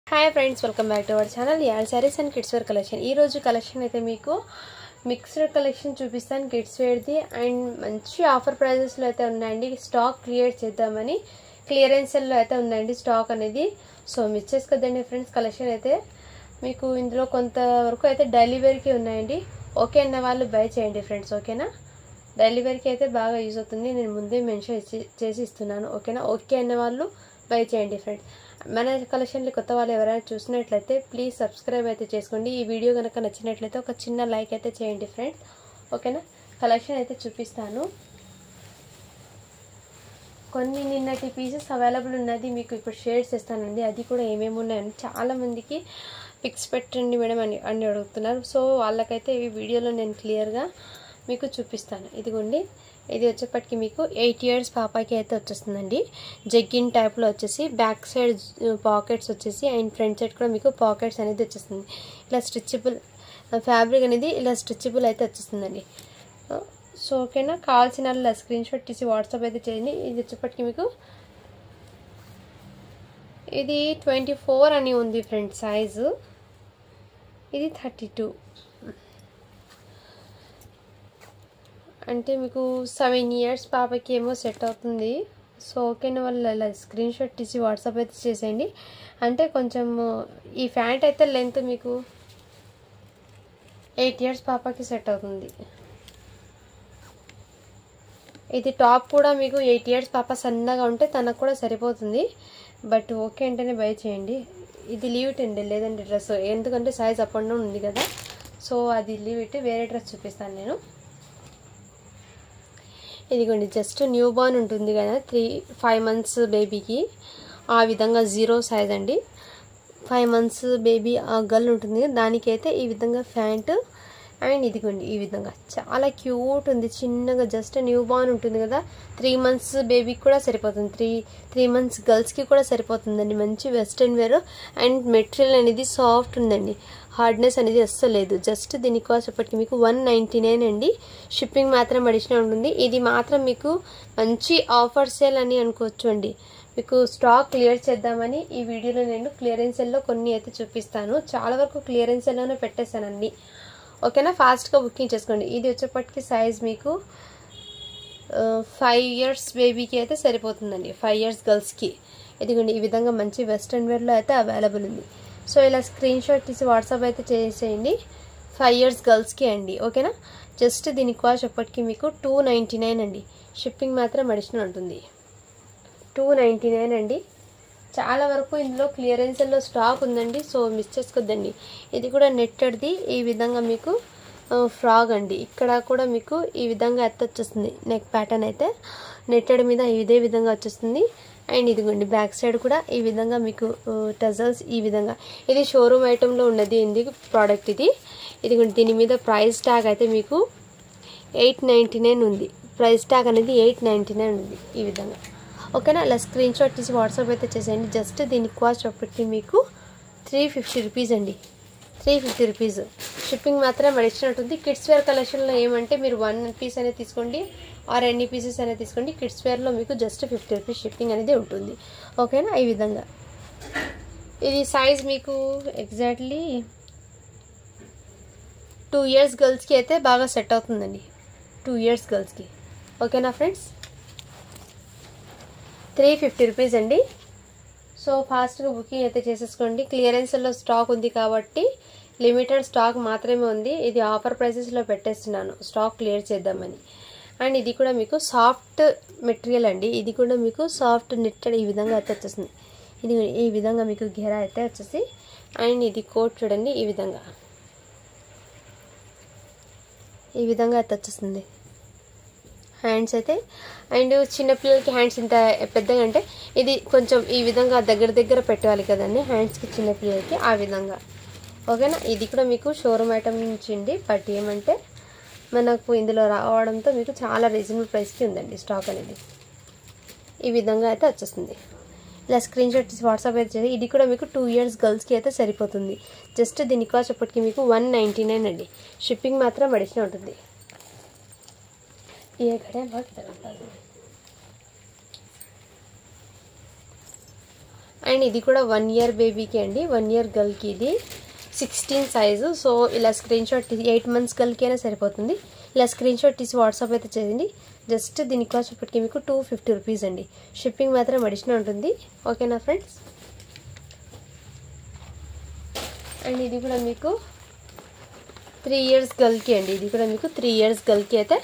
Hi friends welcome back to our channel यार saris and kids wear collection ఈ రోజు collection అయితే మీకు మిక్స్డ్ కలెక్షన్ చూపిస్తాను కిడ్స్ వేర్ ది అండ్ మంచి ఆఫర్ ప్రైజెస్ లో అయితే ఉన్నాయండి స్టాక్ క్లియర్ చేద్దామని క్లియరెన్స్ సేల్ లో అయితే ఉందండి స్టాక్ అనేది సో మిస్ చేసుకోదండి ఫ్రెండ్స్ కలెక్షన్ అయితే మీకు ఇందులో కొంత వరకు అయితే డైలీ వేర్ కి ఉన్నాయండి ఓకే అన్న వాళ్ళు బై చేయండి ఫ్రెండ్స్ ఓకేనా డైలీ వేర్ కి అయితే బాగా యూస్ అవుతుంది నేను ముందే మెన్షన్ చేసి ఇస్తున్నాను ఓకేనా ఓకే అన్న వాళ్ళు బై చేయండి ఫ్రెండ్స్ మన కలెక్షన్ లో కొత్త వాళ్ళు ఎవరైనా చూసినట్లయితే ప్లీజ్ సబ్స్క్రైబ్ అయితే చేసుకోండి ఈ వీడియో గనుక నచ్చినట్లయితే ఒక చిన్న లైక్ అయితే చేయండి ఫ్రెండ్స్ ఓకేనా కలెక్షన్ అయితే చూపిస్తాను కొన్ని నిన్నటి పీసెస్ అవైలబుల్ ఉన్నది మీకు ఇప్పుడు షేర్ చేస్తానండి అది కూడా ఏమేమి ఉన్నాయని చాలా మందికి పిక్స్ పెట్టండి మేడం అని అడుగుతున్నారు సో వాళ్ళకైతే ఈ వీడియోలో నేను క్లియర్ గా మీకు చూపిస్తాను ఇదిగోండి ఇది వచ్చేపటికి మీకు 8 ఇయర్స్ పాపాకి అయితే వచ్చేస్తుందండి జగ్గిన్ టైప్ లో వచ్చేసి బ్యాక్ సైడ్ పాకెట్స్ వచ్చేసి అండ్ ఫ్రంట్ సైడ్ కూడా మీకు పాకెట్స్ అనేది వచ్చేస్తుంది ఇలా స్ట్రెచబుల్ ఫ్యాబ్రిక్ అనేది ఇలా స్ట్రెచబుల్ అయితే వచ్చేస్తుందండి సో ఓకేనా కావాల్సిన వాళ్ళ స్క్రీన్ షాట్ తీసి వాట్సాప్ అయితే చేయండి ఇది వచ్చేపటికి మీకు ఇది 24 అని ఉంది ఫ్రంట్ సైజ్ ఇది 32 అంటే మీకు 7 ఇయర్స్ పాపకి ఏమో సెట్ అవుతుంది సో ఓకేనా వాళ్ళ స్క్రీన్ షాట్ తీసి వాట్సాప్ అయితే చేసేయండి అంటే కొంచెం ఈ ప్యాంట్ అయితే లెంత్ మీకు 8 ఇయర్స్ పాపకి సెట్ అవుతుంది ఇది టాప్ కూడా మీకు 8 ఇయర్స్ పాప సన్నగా ఉంటే తనకు కూడా సరిపోతుంది బట్ ఓకే అంటేనే బై చేయండి ఇది లీవ్ ఇట్ అండి లేదంటే డ్రెస్ ఎందుకంటే సైజ్ అప్ అండ్ డౌన్ ఉంది కదా సో అది లీవ్ ఇట్ వేరే డ్రెస్ చూపిస్తాను నేను ఇదిగోండి జస్ట్ న్యూ బోర్న్ ఉంటుంది కదా 5 మంత్స్ బేబీకి ఆ విధంగా 0 సైజ్ అండి 5 మంత్స్ బేబీ ఆ గర్ల్ ఉంటుంది దానికైతే ఈ విధంగా ప్యాంట్ అండ్ ఇదిగోండి ఈ విధంగా చాలా క్యూట్ ఉంది చిన్నగా జస్ట్ న్యూ బోర్న్ ఉంటుంది కదా 3 మంత్స్ బేబీకి కూడా సరిపోతుంది 3 మంత్స్ గర్ల్స్ కి కూడా సరిపోతుందండి మంచి వెస్టర్న్ వేర్ అండ్ మెటీరియల్ అనేది సాఫ్ట్ ఉందండి హార్డ్నెస్ అనేది అస్సలు లేదు జస్ట్ దీని కాస్ట్ ఇప్పటికి మీకు 199 అండి షిప్పింగ్ మాత్రం అడిషనల్ ఉంటుంది ఇది మాత్రం మీకు మంచి ఆఫర్ సేల్ అని అనుకోవచ్చు అండి మీకు స్టాక్ క్లియర్ చేద్దామని ఈ వీడియోలో నేను క్లియరెన్స్ సేల్ లో కొన్ని అయితే చూపిస్తాను చాలా వరకు క్లియరెన్స్ సేల్ లోనే పెట్టేశానండి ఓకేనా ఫాస్ట్ గా బుకింగ్ చేసుకోండి ఇది వచ్చేపటికి సైజ్ మీకు 5 ఇయర్స్ బేబీకి అయితే సరిపోతుందండి 5 ఇయర్స్ గర్ల్స్ కి ఇదిగోండి ఈ విధంగా మంచి వెస్టర్న్ వేర్ లో అయితే అవైలబుల్ ఉంది సో ఇలా స్క్రీన్ షాట్ తీసి వాట్సాప్ అయితే చేసేయండి 5 ఇయర్స్ గర్ల్స్ కి అండి ఓకేనా జస్ట్ దీని కాస్ట్ ఎప్పటికి మీకు 299 అండి షిప్పింగ్ మాత్రం అడిషనల్ ఉంటుంది 299 అండి చాలా వరకు ఇందులో క్లియరెన్స్ లో స్టాక్ ఉందండి సో మిస్ చేసుకోద్దండి ఇది కూడా నెట్టెడ్ది ఈ విధంగా మీకు ఫ్రాక్ అండి ఇక్కడ కూడా మీకు ఈ విధంగా అయితే వచ్చేస్తుంది నెక్ ప్యాటర్న్ అయితే నెట్టెడ్ మీద ఇదే విధంగా వచ్చేస్తుంది అండ్ ఇదిగోండి బ్యాక్ సైడ్ కూడా ఈ విధంగా మీకు టజల్స్ ఈ విధంగా ఇది షోరూమ్ ఐటమ్ లో ఉన్నది ఇది ప్రోడక్ట్ ఇదిగోండి దీని మీద ప్రైస్ ట్యాగ్ అయితే మీకు 899 ఉంది ప్రైస్ ట్యాగ్ అనేది 899 ఉంది ఈ విధంగా ఓకేనా అలా స్క్రీన్ షాట్ తీసి వాట్సాప్ అయితే చేసేయండి జస్ట్ దీని కాస్ట్ ఒకటి మీకు 350 రూపీస్ అండి 350 రూపీస్ షిప్పింగ్ మాత్రం అడిషనల్ ఉంటుంది కిడ్స్ వేర్ కలెక్షన్ లో ఏమంటే మీరు 1 పీస్ అనేది తీసుకోండి ఆర్ ఎన్ని పీసెస్ అనేది తీసుకోండి కిడ్స్ వేర్ లో మీకు జస్ట్ 50 రూపీస్ షిప్పింగ్ అనేది ఉంటుంది ఓకేనా ఈ విధంగా ఇది సైజ్ మీకు ఎగ్జాక్ట్లీ 2 ఇయర్స్ గర్ల్స్ కి అయితే బాగా సెట్ అవుతుందండి 2 ఇయర్స్ గర్ల్స్ కి ఓకేనా ఫ్రెండ్స్ 350 రూపీస్ అండి సో ఫాస్ట్ గా బుకింగ్ అయితే చేసేసుకోండి క్లియరెన్స్ లో స్టాక్ ఉంది కాబట్టి లిమిటెడ్ స్టాక్ మాత్రమే ఉంది ఇది ఆఫర్ ప్రైసెస్ లో పెట్టేస్తున్నాను స్టాక్ క్లియర్ చేద్దామని అండ్ ఇది కూడా మీకు సాఫ్ట్ మెటీరియల్ అండి ఇది కూడా మీకు సాఫ్ట్ నెట్టెడ్ ఈ విధంగా అయితే వచ్చేస్తుంది ఇది ఈ విధంగా మీకు ఘెరా అయితే వచ్చేసి అండ్ ఇది కోట్ చూడండి ఈ విధంగా అయితే వచ్చేస్తుంది హ్యాండ్స్ అయితే అండ్ చిన్న పిల్లలకి హ్యాండ్స్ ఇంత పెద్దగా అంటే ఇది కొంచెం ఈ విధంగా దగ్గర పెట్టాలి కదండి హ్యాండ్స్ కి చిన్న పిల్లలకి ఆ విధంగా ఓకేనా ఇది కూడా మీకు షోరూమ్ ఐటమ్ నుంచి అండి బట్ ఏమంటే మనకు ఇందులో రావడంతో మీకు చాలా రీజనబుల్ ప్రైస్ కి ఉందండి స్టాక్ అనేది ఈ విధంగా అయితే వచ్చేస్తుంది ఇలా స్క్రీన్ షాట్ తీసి వాట్సాప్ అయితే చేయండి ఇది కూడా మీకు 2 ఇయర్స్ గర్ల్స్ కి అయితే సరిపోతుంది జస్ట్ దీని కాస్ట్ ఇప్పటికి మీకు 199 అండి షిప్పింగ్ మాత్రం అడిషనల్ ఉంటుంది ये घड़े बहुत అండ్ ఇది కూడా 1 ఇయర్ బేబీకి అండి, 1 ఇయర్ గర్ల్కి ఇది 16 సైజు. సో ఇలా స్క్రీన్ షాట్ తీసి 8 మంత్స్ గర్ల్కి అయినా సరిపోతుంది. ఇలా స్క్రీన్ షాట్ తీసి వాట్సాప్ అయితే చేయండి. జస్ట్ దీని కాస్ట్ ఇప్పటికీ మీకు 250 రూపీస్ అండి. షిప్పింగ్ మాత్రం అడిషనల్ ఉంటుంది. ఓకేనా ఫ్రెండ్స్. అండ్ ఇది కూడా మీకు 3 ఇయర్స్ గర్ల్కి అండి. ఇది కూడా మీకు 3 ఇయర్స్ గర్ల్కి అయితే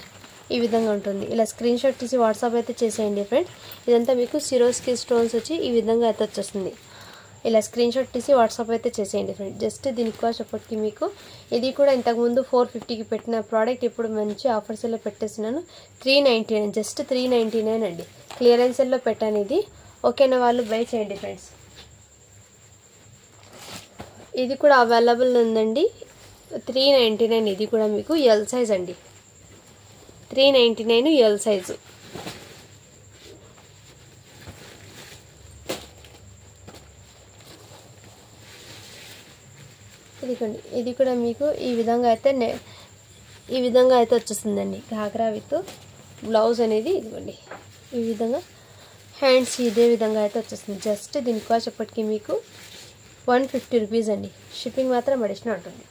ఈ విధంగా ఉంటుంది. ఇలా స్క్రీన్ షాట్ తీసి వాట్సాప్ అయితే చేసేయండి ఫ్రెండ్స్. ఇదంతా మీకు సిరోస్కి స్టోన్స్ వచ్చి ఈ విధంగా అయితే వచ్చేస్తుంది. ఇలా స్క్రీన్ షాట్ తీసి వాట్సాప్ అయితే చేసేయండి ఫ్రెండ్స్. జస్ట్ దీనికి కాస్ట్ అప్పటికి మీకు ఇది కూడా ఇంతకుముందు 450కి పెట్టిన ప్రోడక్ట్ ఇప్పుడు మంచి ఆఫర్స్లో పెట్టేస్తున్నాను. 399, జస్ట్ 399 అండి. క్లియరెన్స్లో పెట్టాను ఇది. ఓకేనా, వాళ్ళు బై చేయండి ఫ్రెండ్స్. ఇది కూడా అవైలబుల్ ఉందండి. 399 ఇది కూడా మీకు ఎల్ సైజ్ అండి. 399 ఎల్ సైజు. ఇదిగోండి, ఇది కూడా మీకు ఈ విధంగా అయితే వచ్చేస్తుందండి. ఘాగ్రా విత్ బ్లౌజ్ అనేది ఇదిగోండి ఈ విధంగా, హ్యాండ్స్ ఇదే విధంగా అయితే వచ్చేస్తుంది. జస్ట్ దీని కాస్ట్ ఎప్పటికీ మీకు 150 రూపీస్ అండి. షిప్పింగ్ మాత్రం అడిషనల్ ఉంటుంది.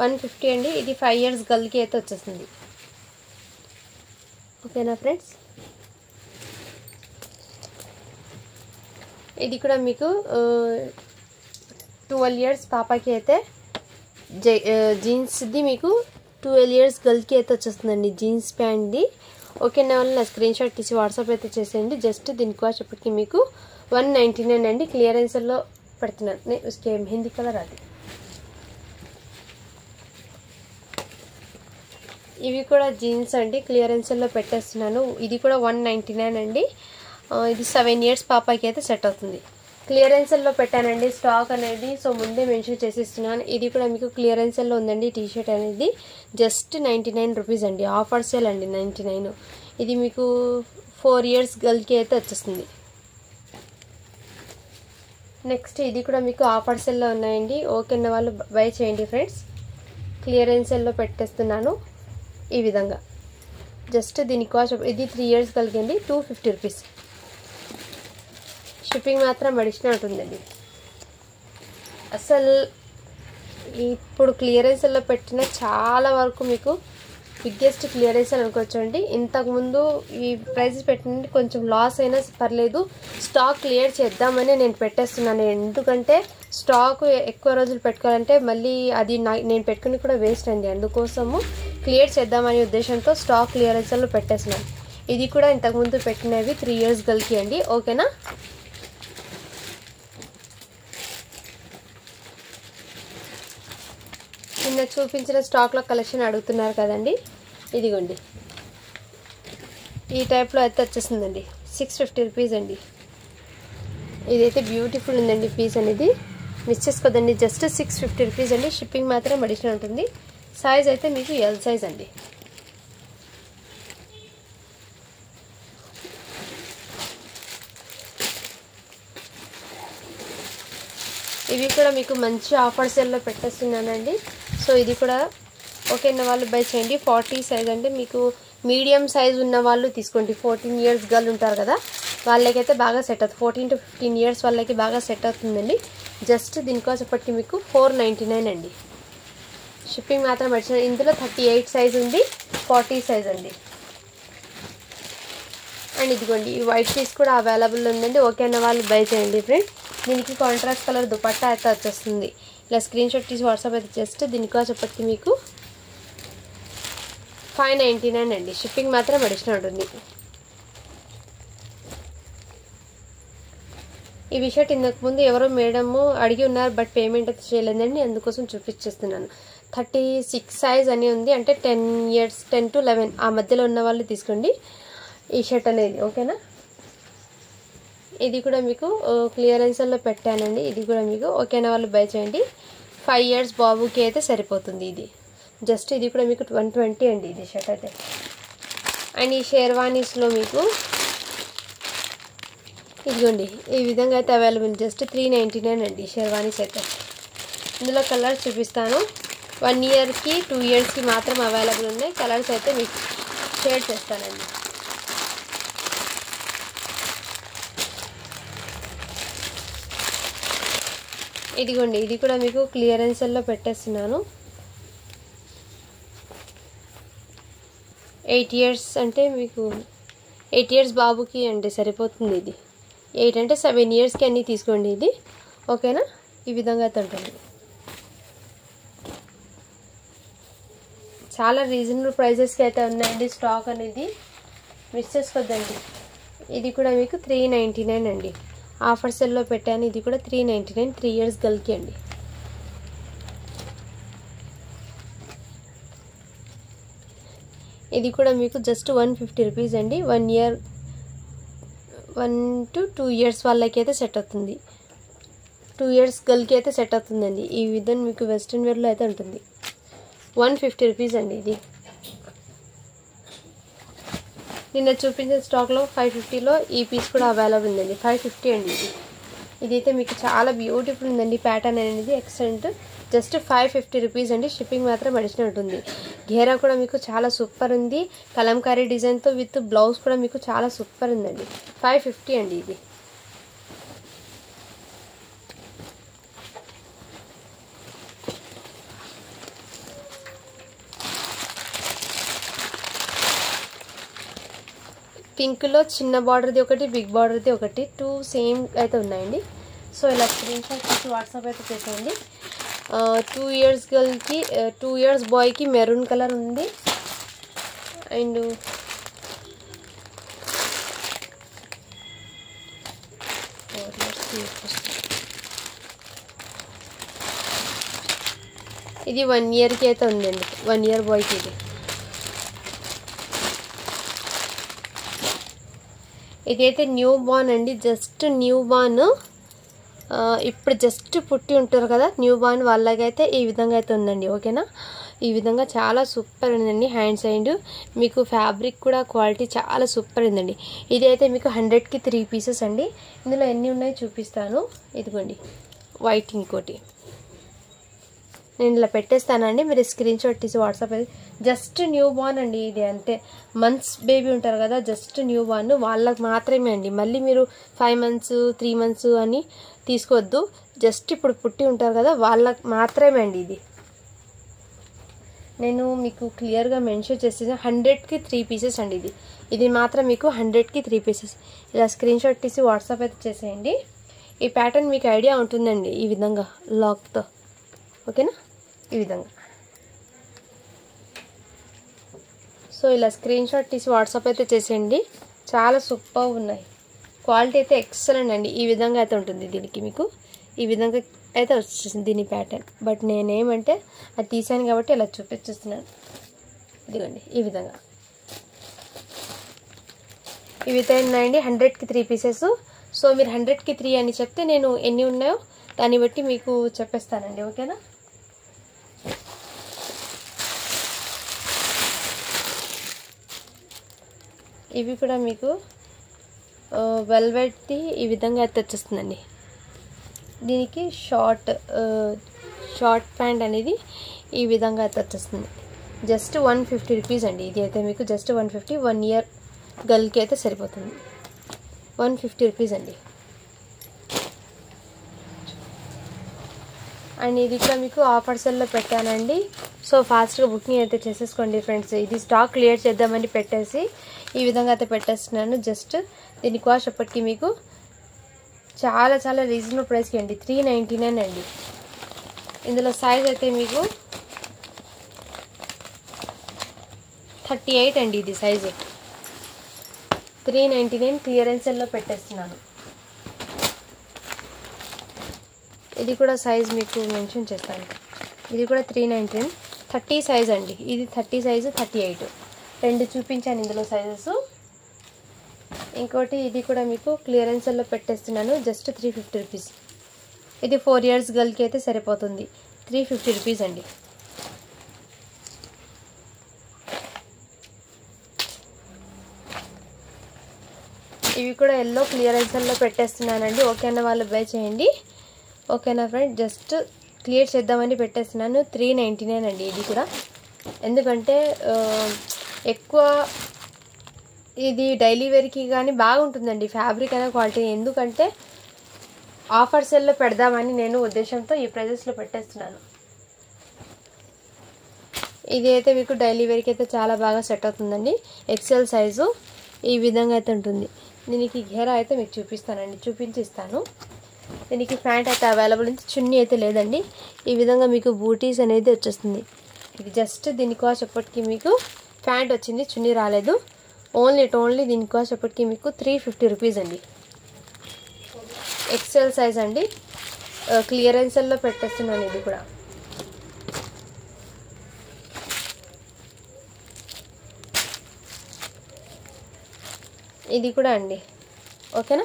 150 అండి. ఇది 5 ఇయర్స్ గర్ల్కి అయితే వచ్చేస్తుంది. ఓకేనా ఫ్రెండ్స్. ఇది కూడా మీకు 12 ఇయర్స్ పాపకి అయితే జీన్స్ది మీకు 12 ఇయర్స్ గర్ల్కి అయితే వచ్చేస్తుందండి. జీన్స్ ప్యాంట్ది. ఓకేనా, వాళ్ళు నా స్క్రీన్ షాట్ తీసి వాట్సాప్ అయితే చేసేయండి. జస్ట్ దీని కాస్ట్ ఇప్పటికి మీకు 199 అండి. క్లియరెన్స్లో పెడుతున్నాను. उसके मेहंदी కలర్ అది. ఇవి కూడా జీన్స్ అండి, క్లియరెన్స్లో పెట్టేస్తున్నాను. ఇది కూడా 199 అండి. ఇది 7 ఇయర్స్ పాపకి అయితే సెట్ అవుతుంది. క్లియరెన్స్లో పెట్టానండి స్టాక్ అనేది. సో ముందే మెన్షన్ చేసిస్తున్నాను. ఇది కూడా మీకు క్లియరెన్స్లో ఉందండి. టీ షర్ట్ అనేది జస్ట్ 99 రూపీస్ అండి. ఆఫర్ సేల్ అండి 99. ఇది మీకు 4 ఇయర్స్ గర్ల్కి అయితే వచ్చేస్తుంది. నెక్స్ట్ ఇది కూడా మీకు ఆఫర్ సేల్లో ఉన్నాయండి. ఓకేనా, వాళ్ళు బై చేయండి ఫ్రెండ్స్. క్లియరెన్స్లో పెట్టేస్తున్నాను ఈ విధంగా. జస్ట్ దీని కాస్ట్ ఇది 3 ఇయర్స్ కలిగింది 250 రూపీస్. షిప్పింగ్ మాత్రం అడిషనల్ ఉంటుందండి. అసలు ఇప్పుడు క్లియరెన్స్లో పెట్టిన చాలా వరకు మీకు బిగ్గెస్ట్ క్లియరెన్స్ అని అనుకోవచ్చండి. ఇంతకుముందు ఈ ప్రైజెస్ పెట్టినందుకు కొంచెం లాస్ అయినా పర్లేదు, స్టాక్ క్లియర్ చేద్దామని నేను పెట్టేస్తున్నాను. ఎందుకంటే స్టాక్ ఎక్కువ రోజులు పెట్టుకోవాలంటే మళ్ళీ అది నేను పెట్టుకుని కూడా వేస్ట్ అండి. అందుకోసము క్లియర్ చేద్దామనే ఉద్దేశంతో స్టాక్ క్లియరెన్స్లో పెట్టేస్తున్నాను. ఇది కూడా ఇంతకుముందు పెట్టినవి 3 ఇయర్స్ గర్ల్కి అండి. ఓకేనా. నిన్న చూపించిన స్టాక్లో కలెక్షన్ అడుగుతున్నారు కదండి, ఇదిగోండి ఈ టైప్లో అయితే వచ్చేసిందండి. 650 రూపీస్ అండి. ఇదైతే బ్యూటిఫుల్ ఉందండి. పీస్ అనేది మిస్ చేసుకోదండి. జస్ట్ 650 రూపీస్ అండి. షిప్పింగ్ మాత్రం అడిషనల్ ఉంటుంది. సైజ్ అయితే మీకు ఎల్ సైజ్ అండి. ఇవి కూడా మీకు మంచి ఆఫర్ సేల్లో పెట్టేస్తున్నానండి. సో ఇది కూడా ఓకేనా, వాళ్ళు బై చేయండి. 40 సైజ్ అంటే మీకు మీడియం సైజ్ ఉన్న వాళ్ళు తీసుకోండి. 14 ఇయర్స్ గర్ల్ ఉంటారు కదా, వాళ్ళకైతే బాగా సెట్ అవుతుంది. 14 to 15 ఇయర్స్ వాళ్ళకి బాగా సెట్ అవుతుందండి. జస్ట్ దీనికోసం పట్టి మీకు 499 అండి. షిప్పింగ్ మాత్రం వచ్చిన. ఇందులో 38 సైజ్ ఉంది, 40 సైజ్ అండి. అండ్ ఇదిగోండి ఈ వైట్ పీస్ కూడా అవైలబుల్ ఉందండి. ఓకేనా, వాళ్ళు బై చేయండి ఫ్రెండ్స్. దీనికి కాంట్రాస్ట్ కలర్ దుపట్టా అయితే వచ్చేస్తుంది. ఇలా స్క్రీన్ షాట్ తీసి వాట్సాప్ అయితే జస్ట్ దీనికోసం పట్టి మీకు 599 అండి. షిప్పింగ్ మాత్రం అడిషనల్ ఉంటుంది. ఈ షర్ట్ ఇంతకుముందు ఎవరో మేడము అడిగి ఉన్నారు, బట్ పేమెంట్ అయితే చేయలేదండి. అందుకోసం చూపించేస్తున్నాను. 36 సైజ్ అని ఉంది, అంటే 10 ఇయర్స్ 10 to 11 ఆ మధ్యలో ఉన్న వాళ్ళు తీసుకోండి ఈ షర్ట్ అనేది. ఓకేనా, ఇది కూడా మీకు క్లియరెన్స్లో పెట్టానండి. ఇది కూడా మీకు ఓకేనా, వాళ్ళు బై చేయండి. 5 ఇయర్స్ బాబుకి అయితే సరిపోతుంది ఇది. జస్ట్ ఇది కూడా మీకు 120 అండి ఇది షర్ట్ అయితే. అండ్ ఈ షేర్వానీస్లో మీకు ఇదిగోండి ఈ విధంగా అయితే అవైలబుల్. జస్ట్ 399 అండి షేర్వానీస్ అయితే. ఇందులో కలర్స్ చూపిస్తాను. 1 ఇయర్కి 2 ఇయర్స్కి మాత్రం అవైలబుల్ ఉన్నాయి. కలర్స్ అయితే మీకు షేర్ చేస్తానండి. ఇదిగోండి, ఇది కూడా మీకు క్లియరెన్స్లో పెట్టేస్తున్నాను. 8 years అంటే మీకు 8 years బాబుకి అంటే సరిపోతుంది. ఇది 8 అంటే 7 yearsకి అన్నీ తీసుకోండి. ఇది ఓకేనా? ఈ విధంగా అయితే ఉంటుంది. చాలా రీజనబుల్ ప్రైజెస్కి అయితే ఉన్నాయండి. స్టాక్ అనేది మిస్ చేసుకోవద్దండి. ఇది కూడా మీకు 399 అండి. ఆఫర్ సెల్లో పెట్టాను. ఇది కూడా 399, 3 years గర్ల్కి అండి. ఇది కూడా మీకు జస్ట్ 150 రూపీస్ అండి. 1 to 2 years వాళ్ళకి అయితే సెట్ అవుతుంది. 2 years గర్ల్కి అయితే సెట్ అవుతుందండి. ఈ విధంగా మీకు వెస్ట్రన్ వేర్లో అయితే ఉంటుంది. 150 రూపీస్ అండి. ఇది నిన్న చూపించిన స్టాక్లో 550లో ఈ పీస్ కూడా అవైలబుల్ ఉందండి. 550 అండి. ఇదైతే మీకు చాలా బ్యూటిఫుల్ ఉందండి. ప్యాటర్న్ అనేది ఎక్సలెంట్. జస్ట్ 550 రూపీస్ అండి. షిప్పింగ్ మాత్రం అడిషనల్ ఉంటుంది. ఘేరా కూడా మీకు చాలా సూపర్ ఉంది. కలంకారీ డిజైన్తో విత్ బ్లౌజ్ కూడా మీకు చాలా సూపర్ ఉందండి. 550 అండి. ఇది పింక్లో చిన్న బార్డర్ది ఒకటి, బిగ్ బార్డర్ది ఒకటి, 2 సేమ్ అయితే ఉన్నాయండి. సో ఇలా స్క్రీన్ షాట్ తీసి వాట్సాప్ అయితే చేసేయండి. 2 years గర్ల్కి, 2 years బాయ్కి మెరూన్ కలర్ ఉంది. అండ్ ఇది 1 yearకి అయితే ఉందండి. 1 year బాయ్కి ఇది. ఇదైతే న్యూ బార్న్ అండి. జస్ట్ న్యూ బార్న్, ఇప్పుడు జస్ట్ పుట్టి ఉంటారు కదా న్యూ బార్న్ వాళ్ళకైతే ఈ విధంగా అయితే ఉందండి. ఓకేనా? ఈ విధంగా చాలా సూపర్ ఉందండి. హ్యాండ్ సైడ్ మీకు ఫ్యాబ్రిక్ కూడా క్వాలిటీ చాలా సూపర్ ఉందండి. ఇది అయితే మీకు 100కి 3 pieces అండి. ఇందులో ఎన్ని ఉన్నాయో చూపిస్తాను. ఇదిగోండి వైట్, ఇంకోటి నేను ఇలా పెట్టేస్తానండి. మీరు స్క్రీన్ షాట్ తీసి వాట్సాప్ అయితే. జస్ట్ న్యూ బార్న్ అండి. ఇది అంతే. మంత్స్ బేబీ ఉంటారు కదా, జస్ట్ న్యూ బార్న్ వాళ్ళకి మాత్రమే అండి. మళ్ళీ మీరు 5 months 3 months అని తీసుకోవద్దు. జస్ట్ ఇప్పుడు పుట్టి ఉంటారు కదా వాళ్ళకి మాత్రమే అండి. ఇది నేను మీకు క్లియర్గా మెన్షన్ చేసేది 100కి 3 pieces అండి. ఇది మాత్రం మీకు 100కి 3 pieces. ఇలా స్క్రీన్ షాట్ తీసి వాట్సాప్ అయితే చేసేయండి. ఈ ప్యాటర్న్ మీకు ఐడియా ఉంటుందండి. ఈ విధంగా లాక్తో. ఓకేనా? ఈ విధంగా. సో ఇలా స్క్రీన్ షాట్ తీసి వాట్సాప్ అయితే చేసేయండి. చాలా సూపర్ ఉన్నాయి. క్వాలిటీ అయితే ఎక్సలెంట్ అండి. ఈ విధంగా అయితే ఉంటుంది. దీనికి మీకు ఈ విధంగా అయితే వచ్చేసింది దీని ప్యాటర్న్. బట్ నేనేమంటే అది తీసాను కాబట్టి ఇలా చూపించేస్తున్నాను. ఇదిగోండి ఈ విధంగా. ఇవి అయితే ఉన్నాయండి 100కి 3 pieces. సో మీరు 100కి 3 అని చెప్తే నేను ఎన్ని ఉన్నాయో దాన్ని బట్టి మీకు చెప్పేస్తానండి. ఓకేనా? ఇవి కూడా మీకు వెల్వెట్ది ఈ విధంగా అయితే వచ్చేస్తుందండి. దీనికి షార్ట్ ప్యాంట్ అనేది ఈ విధంగా అయితే వచ్చేస్తుంది. జస్ట్ 150 రూపీస్ అండి. ఇది అయితే మీకు జస్ట్ 150. 1 year గర్ల్కి అయితే సరిపోతుంది. 150 రూపీస్ అండి. అండ్ ఇది కూడా మీకు ఆఫర్ సెల్లో పెట్టానండి. సో ఫాస్ట్గా బుకింగ్ అయితే చేసేసుకోండి ఫ్రెండ్స్. ఇది స్టాక్ క్లియర్ చేద్దామని పెట్టేసి ఈ విధంగా అయితే పెట్టేస్తున్నాను. జస్ట్ దీని కాస్ట్ అప్పటికి మీకు చాలా చాలా రీజనబుల్ ప్రైస్కి అండి. 399 అండి. ఇందులో సైజ్ అయితే మీకు 38 అండి. ఇది సైజు 399 క్లియరెన్స్లో పెట్టేస్తున్నాను. ఇది కూడా సైజ్ మీకు మెన్షన్ చేస్తాను. ఇది కూడా 399, 30 సైజ్ అండి. ఇది 30 సైజు, 38 రెండు చూపించాను ఇందులో సైజెస్. ఇంకోటి ఇది కూడా మీకు క్లియరెన్స్లో పెట్టేస్తున్నాను. Just 350 rupees. ఇది 4 years గర్ల్కి అయితే సరిపోతుంది. 350 రూపీస్ అండి. ఇవి కూడా ఎల్లో క్లియరెన్స్లో పెట్టేస్తున్నానండి. ఓకేనా? వాళ్ళు బై చేయండి. ఓకేనా ఫ్రెండ్? జస్ట్ క్లియర్ చేద్దామని పెట్టేస్తున్నాను. 399 అండి. ఇది కూడా ఎందుకంటే ఎక్కువ ఇది డైలీ వేర్కి కానీ బాగుంటుందండి ఫ్యాబ్రిక్ అయినా క్వాలిటీ. ఎందుకంటే ఆఫర్ సేల్లో పెడదామని నేను ఉద్దేశంతో ఈ ప్రైజెస్లో పెట్టేస్తున్నాను. ఇది అయితే మీకు డైలీ వేర్కి అయితే చాలా బాగా సెట్ అవుతుందండి. ఎక్సెల్ సైజు ఈ విధంగా అయితే ఉంటుంది. దీనికి ఘేరా అయితే మీకు చూపిస్తానండి, చూపించిస్తాను. దీనికి ప్యాంట్ అయితే అవైలబుల్ ఉంది, చున్నీ అయితే లేదండి. ఈ విధంగా మీకు బూటీస్ అనేది వచ్చేస్తుంది. ఇది జస్ట్ దీని కాస్ట్ ఎప్పటికీ మీకు ప్యాంట్ వచ్చింది, చున్నీ రాలేదు. ఓన్లీ దీని కాస్ట్ ఎప్పటికీ మీకు 350 రూపీస్ అండి. ఎక్సెల్ సైజ్ అండి, క్లియరెన్స్లో పెట్టేస్తున్నాను. ఇది కూడా అండి, ఓకేనా.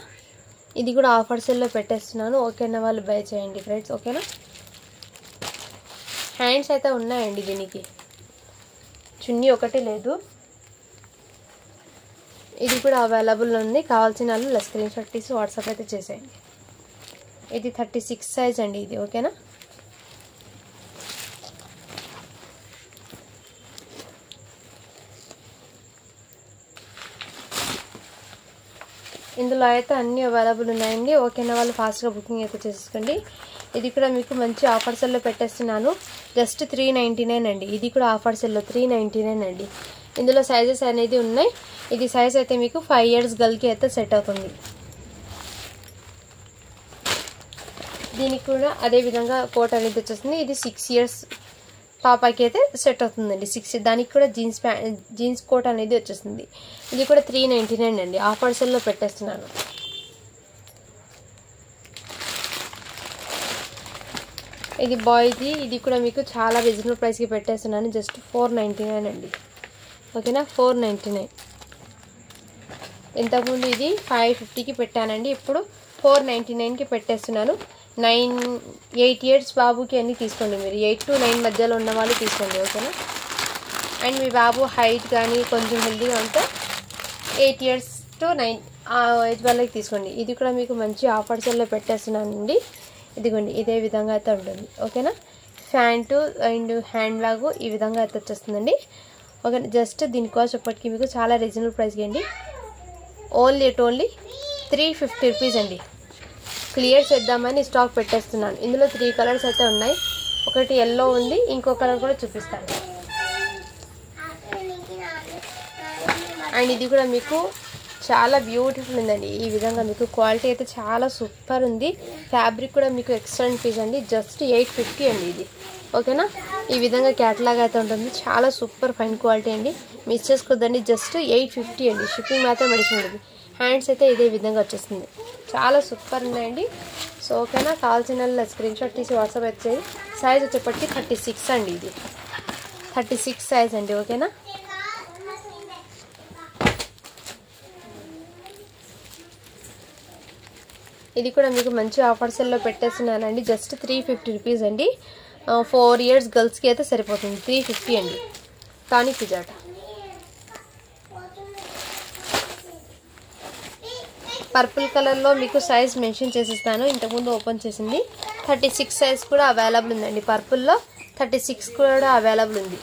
ఇది కూడా ఆఫర్ సేల్లో పెట్టేస్తున్నాను. ఓకేనా, వాళ్ళు బై చేయండి ఫ్రెండ్స్, ఓకేనా. హ్యాండ్స్ అయితే ఉన్నాయండి, దీనికి చున్నీ ఒకటి లేదు. ఇది కూడా అవైలబుల్ ఉంది. కావాల్సిన వాళ్ళు స్క్రీన్ షాట్ తీసి వాట్సాప్ అయితే చేసేయండి. ఇది 36 సైజ్ అండి ఇది, ఓకేనా. ఇందులో అయితే అన్నీ అవైలబుల్ ఉన్నాయండి. ఓకేనా, వాళ్ళు ఫాస్ట్గా బుకింగ్ అయితే చేసేసుకోండి. ఇది కూడా మీకు మంచి ఆఫర్ సెల్లో పెట్టేస్తున్నాను. జస్ట్ 399 అండి. ఇది కూడా ఆఫర్ సెల్లో 399 అండి. ఇందులో సైజెస్ అనేది ఉన్నాయి. ఇది సైజ్ అయితే మీకు 5 years గర్ల్కి అయితే సెట్ అవుతుంది. దీనికి కూడా అదే విధంగా కోట్ అనేది వచ్చేస్తుంది. ఇది 6 years పాపాకి అయితే సెట్ అవుతుందండి. 6 దానికి కూడా జీన్స్ కోట్ అనేది వచ్చేస్తుంది. ఇది కూడా 399 అండి. ఆఫర్ సెల్లో పెట్టేస్తున్నాను. ఇది బాయ్ది. ఇది కూడా మీకు చాలా రీజనబుల్ ప్రైస్కి పెట్టేస్తున్నాను. జస్ట్ 499 అండి, ఓకేనా. 499. ఇంతకుముందు ఇది 550కి పెట్టానండి, ఇప్పుడు 499కి పెట్టేస్తున్నాను. 8 years బాబుకి అన్నీ తీసుకోండి మీరు. 8 to 9 మధ్యలో ఉన్న వాళ్ళు తీసుకోండి, ఓకేనా. అండ్ మీ బాబు హైట్ కానీ కొంచెం హెల్దీగా ఉంటే 8 years to 9 ఆ ఏజ్ వాళ్ళకి తీసుకోండి. ఇది కూడా మీకు మంచి ఆఫర్ సెల్లో పెట్టేస్తున్నానండి. ఇదిగోండి, ఇదే విధంగా అయితే ఉంటుంది, ఓకేనా. ప్యాంటు అండ్ హ్యాండ్ బ్యాగ్ ఈ విధంగా అయితే వచ్చేస్తుందండి, ఓకే. జస్ట్ దీని కాస్ట్ ఎప్పటికీ మీకు చాలా రీజనబుల్ ప్రైస్కి అండి. ఓన్లీ 350 రూపీస్ అండి. క్లియర్ చేద్దామని స్టాక్ పెట్టేస్తున్నాను. ఇందులో 3 కలర్స్ అయితే ఉన్నాయి. ఒకటి ఎల్లో ఉంది, ఇంకో కలర్ కూడా చూపిస్తాను. అండ్ ఇది కూడా మీకు చాలా బ్యూటిఫుల్ ఉందండి. ఈ విధంగా మీకు క్వాలిటీ అయితే చాలా సూపర్ ఉంది. ఫ్యాబ్రిక్ కూడా మీకు ఎక్సలెంట్ పీస్ అండి. జస్ట్ 850 అండి ఇది, ఓకేనా. ఈ విధంగా క్యాటలాగ్ అయితే ఉంటుంది. చాలా సూపర్ ఫైన్ క్వాలిటీ అండి, మిస్ చేసుకోద్దండి. జస్ట్ 850 అండి. షిప్పింగ్ మాత్రం మెడిసిన్ ఉంటుంది. హ్యాండ్స్ అయితే ఇదే విధంగా వచ్చేస్తుంది. చాలా సూపర్ ఉన్నాయండి. సో ఓకేనా, కావాల్సిన స్క్రీన్ షాట్ తీసి వాట్సాప్ అయితే సైజ్ వచ్చేప్పటికి 36 అండి. ఇది 36 సైజ్ అండి, ఓకేనా. ఇది కూడా మీకు మంచి ఆఫర్ సెల్లో పెట్టేస్తున్నానండి. జస్ట్ 350 రూపీస్ అండి. 4 years గర్ల్స్కి అయితే సరిపోతుంది. 350 అండి. టానిక్ పిజాటా పర్పుల్ కలర్లో మీకు సైజ్ మెన్షన్ చేసిస్తాను. ఇంతకుముందు ఓపెన్ చేసింది 36 సైజ్ కూడా అవైలబుల్ ఉందండి. పర్పుల్లో 36 కూడా అవైలబుల్ ఉంది.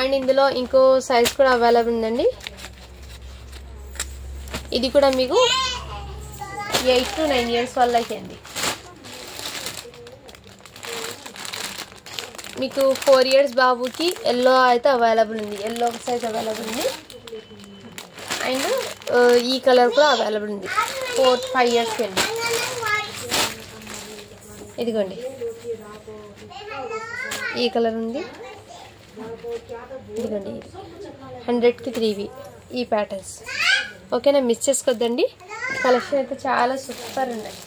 అండ్ ఇందులో ఇంకో సైజ్ కూడా అవైలబుల్ ఉందండి. ఇది కూడా మీకు 8 to 9 years వాళ్ళకి అండి. మీకు 4 years బాబుకి ఎల్లో అయితే అవైలబుల్ ఉంది. ఎల్లో సైజ్ అవైలబుల్ ఉంది. అండ్ ఈ కలర్ కూడా అవైలబుల్ ఉంది. 4-5 yearsకి అండి. ఇదిగోండి, ఈ కలర్ ఉంది. ఇదిగోండి, 100కి 3 ఈ ప్యాటర్న్స్, ఓకేనా. మిస్ చేసుకోద్దండి. కలెక్షన్ అయితే చాలా సూపర్ ఉన్నాయి.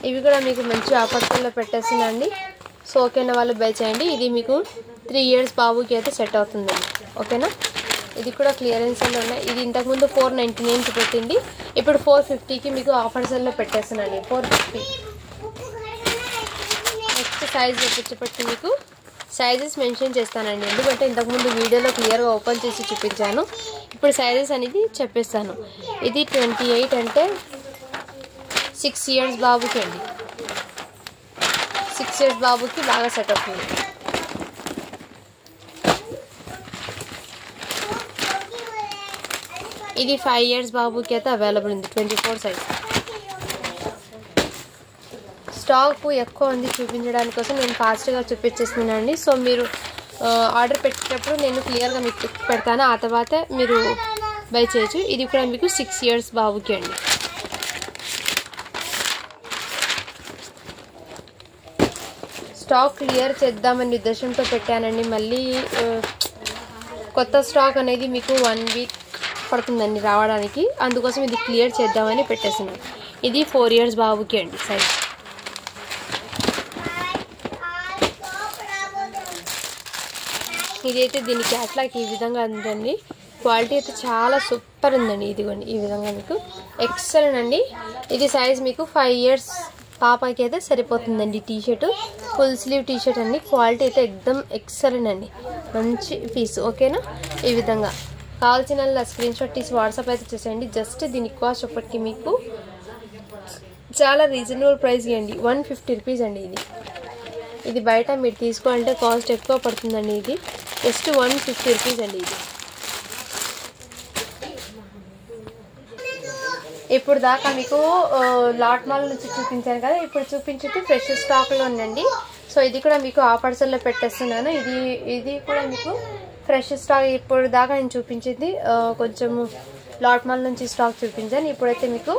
ఇవి కూడా మీకు మంచి ఆఫర్స్లో పెట్టేస్తున్నాండి. సో ఓకేనా, వాళ్ళు బై చేయండి. ఇది మీకు 3 years బాబుకి అయితే సెట్ అవుతుందండి, ఓకేనా. ఇది కూడా క్లియరెన్స్లో ఉన్నాయి. ఇది ఇంతకుముందు 499కి పెట్టింది, ఇప్పుడు 450కి మీకు ఆఫర్స్లో పెట్టేస్తున్నాండి. 450. నెక్స్ట్ సైజ్ వచ్చేప్పటికి మీకు సైజెస్ మెన్షన్ చేస్తానండి. ఎందుకంటే ఇంతకుముందు వీడియోలో క్లియర్గా ఓపెన్ చేసి చూపించాను. ఇప్పుడు సైజెస్ అనేది చెప్పేస్తాను. ఇది 28 అంటే 6 years బాబుకి అండి. 6 years బాబుకి బాగా సెట్ అవుతుంది. ఇది 5 years బాబుకి అయితే అవైలబుల్ ఉంది 24 సైజ్. స్టాక్ ఎక్కువ ఉంది చూపించడానికి కోసం నేను ఫాస్ట్గా చూపించేస్తున్నానండి. సో మీరు ఆర్డర్ పెట్టేటప్పుడు నేను క్లియర్గా మీకు పెడతాను, ఆ తర్వాత మీరు బై చేయొచ్చు. ఇది కూడా మీకు 6 years బాబుకి అండి. స్టాక్ క్లియర్ చేద్దామని ఉద్దేశంతో పెట్టానండి. మళ్ళీ కొత్త స్టాక్ అనేది మీకు 1 week పడుతుందండి రావడానికి, అందుకోసం ఇది క్లియర్ చేద్దామని పెట్టేస్తున్నాను. ఇది 4 years బాబుకి అండి సైజ్. ఇదైతే దీని క్యాట్లాగ్ ఈ విధంగా ఉందండి. క్వాలిటీ అయితే చాలా సూపర్ ఉందండి. ఇదిగోండి ఈ విధంగా మీకు ఎక్సలెంట్ అండి. ఇది సైజ్ మీకు 5 years పాపకి అయితే సరిపోతుందండి. టీషర్ట్ ఫుల్ స్లీవ్ టీషర్ట్ అండి. క్వాలిటీ అయితే ఎక్దమ్ ఎక్సలెంట్ అండి, మంచి పీస్. ఓకేనా? ఈ విధంగా కావాల్సిన స్క్రీన్ షాట్ తీసి వాట్సాప్ అయితే చేసేయండి. జస్ట్ దీని కాస్ట్ ఇప్పటికి మీకు చాలా రీజనబుల్ ప్రైస్ అండి, 150 రూపీస్ అండి. ఇది బయట మీరు తీసుకోవాలంటే కాస్ట్ ఎక్కువ పడుతుందండి. ఇది జస్ట్ 150 రూపీస్ అండి. ఇది ఇప్పుడు దాకా మీకు లాట్ మాల్ నుంచి చూపించాను కదా, ఇప్పుడు చూపించేది ఫ్రెష్ స్టాక్లో ఉందండి. సో ఇది కూడా మీకు ఆఫర్స్లో పెట్టేస్తున్నాను. ఇది కూడా మీకు ఫ్రెష్ స్టాక్. ఇప్పుడు దాకా నేను చూపించింది కొంచెం లాట్ మాల్ నుంచి స్టాక్ చూపించాను. ఇప్పుడైతే మీకు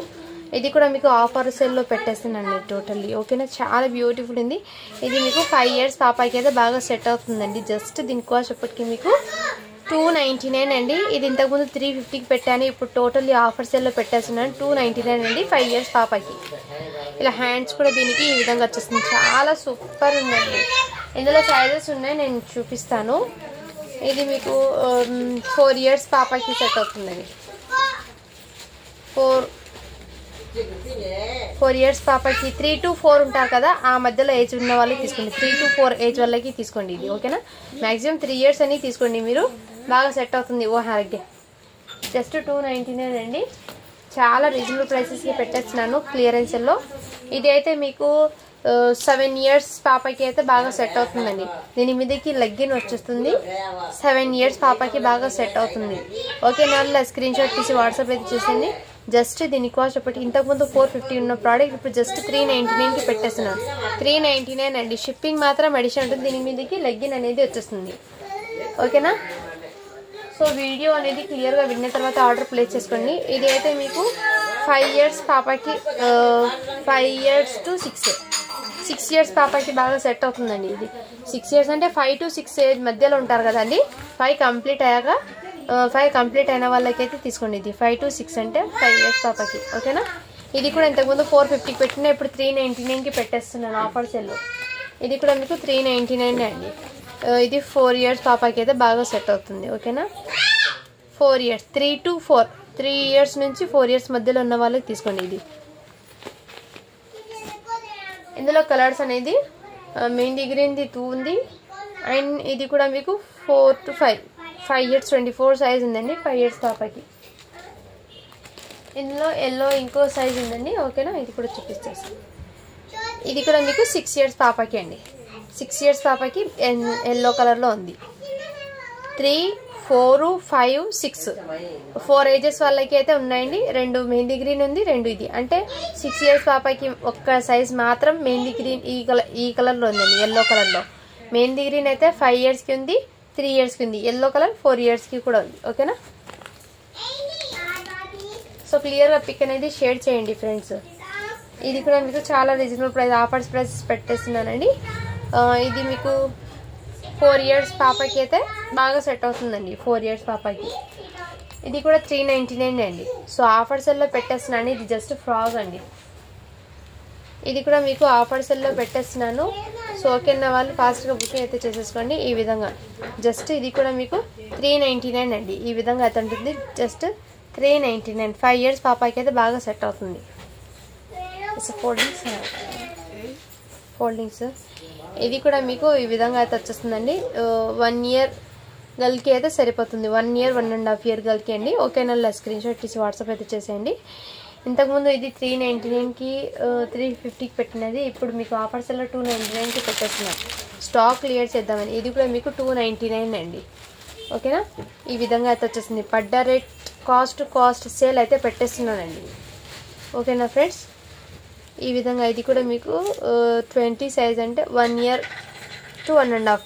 ఇది కూడా మీకు ఆఫర్ సెల్లో పెట్టేస్తున్నాను టోటల్లీ. ఓకేనా? చాలా బ్యూటిఫుల్ ఉంది. ఇది మీకు 5 years పాపకి అయితే బాగా సెట్ అవుతుందండి. జస్ట్ దీని కాస్ట్ ఇప్పటికి మీకు 299 అండి. ఇది ఇంతకుముందు 350కి పెట్టాను, ఇప్పుడు టోటల్లీ ఆఫర్ సెల్లో పెట్టేస్తున్నాను. 299 అండి 5 years పాపకి. ఇలా హ్యాండ్స్ కూడా దీనికి ఈ విధంగా వచ్చేస్తుంది. చాలా సూపర్ ఉందండి. ఇందులో సైజెస్ ఉన్నాయి, నేను చూపిస్తాను. ఇది మీకు 4 years పాపకి సెట్ అవుతుందండి. 4 years పాపకి 3 to 4 ఉంటారు కదా, ఆ మధ్యలో ఏజ్ ఉన్న వాళ్ళకి తీసుకోండి. 3 to 4 ఏజ్ వాళ్ళకి తీసుకోండి ఇది. ఓకేనా? మ్యాక్సిమం 3 years అని తీసుకోండి, మీరు బాగా సెట్ అవుతుంది. ఓ హారగ్గే జస్ట్ 299 అండి. చాలా రీజనబుల్ ప్రైసెస్కి పెట్టేస్తున్నాను క్లియరెన్స్లో. ఇది అయితే మీకు 7 years పాపకి అయితే బాగా సెట్ అవుతుందండి. దీని మీదకి లెగ్గిన్ వచ్చేస్తుంది. 7 years పాపకి బాగా సెట్ అవుతుంది. ఓకేనా? స్క్రీన్ షాట్ తీసి వాట్సాప్ అయితే చేసింది. జస్ట్ దీని కాస్ట్ ఒకటి ఇంతకుముందు 450 ఉన్న ప్రోడక్ట్ ఇప్పుడు జస్ట్ 399కి పెట్టేస్తున్నాను. 399 అండి. షిప్పింగ్ మాత్రం అడిషన్ ఉంటుంది. దీని మీదకి లెగ్గిన్ అనేది వచ్చేస్తుంది. ఓకేనా? సో వీడియో అనేది క్లియర్గా విన్న తర్వాత ఆర్డర్ ప్లేస్ చేసుకోండి. ఇది అయితే మీకు 5 years పాపకి 5 years to 6 years పాపకి బాగా సెట్ అవుతుందండి. ఇది 6 years అంటే 5 to 6 ఏజ్ మధ్యలో ఉంటారు కదండి. 5 కంప్లీట్ అయ్యాక 5 కంప్లీట్ అయిన వాళ్ళకైతే తీసుకోండి. ఇది 5 to 6 అంటే 5 years పాపకి. ఓకేనా? ఇది కూడా ఇంతకుముందు 450కి పెట్టినా ఇప్పుడు 399కి పెట్టేస్తున్నాను ఆఫర్ సెల్లో. ఇది కూడా మీకు 399 అండి. ఇది 4 years పాపకి అయితే బాగా సెట్ అవుతుంది. ఓకేనా? 4 years 3 to 4 3 years నుంచి 4 years మధ్యలో ఉన్న వాళ్ళకి తీసుకోండి. ఇది ఇందులో కలర్స్ అనేది మెహందీ గ్రీన్ది 2 ఉంది, అండ్ ఇది కూడా మీకు 4 to 5 years 24 సైజ్ ఉందండి 5 years పాపకి. ఇందులో ఎల్లో ఇంకో సైజ్ ఉందండి. ఓకేనా? ఇది కూడా చూపిస్తాను. ఇది కూడా మీకు 6 years పాపకి అండి. 6 years పాపకి ఎల్లో కలర్లో ఉంది. 3, 4, 5, 6 4 ఏజెస్ వాళ్ళకి అయితే ఉన్నాయండి. 2 మెహందీ గ్రీన్ ఉంది, 2 ఇది. అంటే 6 years పాపకి ఒక్క సైజ్ మాత్రం మెహందీ గ్రీన్ ఈ కలర్లో ఉందండి, ఎల్లో కలర్లో. మెహందీ గ్రీన్ అయితే 5 yearsకి ఉంది, 3 yearsకి ఉంది. ఎల్లో కలర్ 4 yearsకి కూడా ఉంది. ఓకేనా? సో క్లియర్గా పిక్ అనేది షేర్ చేయండి ఫ్రెండ్స్. ఇది కూడా మీకు చాలా రీజనబుల్ ప్రైస్ ఆఫర్స్ ప్రైస్ పెట్టేస్తున్నానండి. ఇది మీకు 4 years పాపకి అయితే బాగా సెట్ అవుతుందండి. 4 years పాపకి ఇది కూడా 399 అండి. సో ఆఫర్ సెల్లో పెట్టేస్తున్నాను. ఇది జస్ట్ ఫ్రాక్ అండి. ఇది కూడా మీకు ఆఫర్ సెల్లో పెట్టేస్తున్నాను. సో ఓకేనా? వాళ్ళు ఫాస్ట్గా బుకింగ్ అయితే చేసేసుకోండి. ఈ విధంగా జస్ట్ ఇది కూడా మీకు 399 అండి. ఈ విధంగా అయితే ఉంటుంది. జస్ట్ 399 5 years పాపకి అయితే బాగా సెట్ అవుతుంది. ఫోల్డింగ్స్ ఇది కూడా మీకు ఈ విధంగా అయితే వచ్చేస్తుందండి. 1 year గర్ల్కి అయితే సరిపోతుంది. 1 year 1.5 year గర్ల్కి అండి. ఓకేనా? స్క్రీన్ షాట్ తీసి వాట్సాప్ అయితే చేసేయండి. ఇంతకుముందు ఇది 399కి 350కి పెట్టినది, ఇప్పుడు మీకు ఆఫర్స్ లో 299కి పెట్టేస్తున్నాం. స్టాక్ క్లియర్ చేద్దామని. ఇది కూడా మీకు 299 అండి. ఓకేనా, ఈ విధంగా అయితే వచ్చేసింది. పడ్డ రేట్ కాస్ట్ సేల్ అయితే పెట్టేస్తున్నానండి. ఓకేనా ఫ్రెండ్స్, ఈ విధంగా ఇది కూడా మీకు 20 సైజ్ అంటే 1 ఇయర్ to 1.5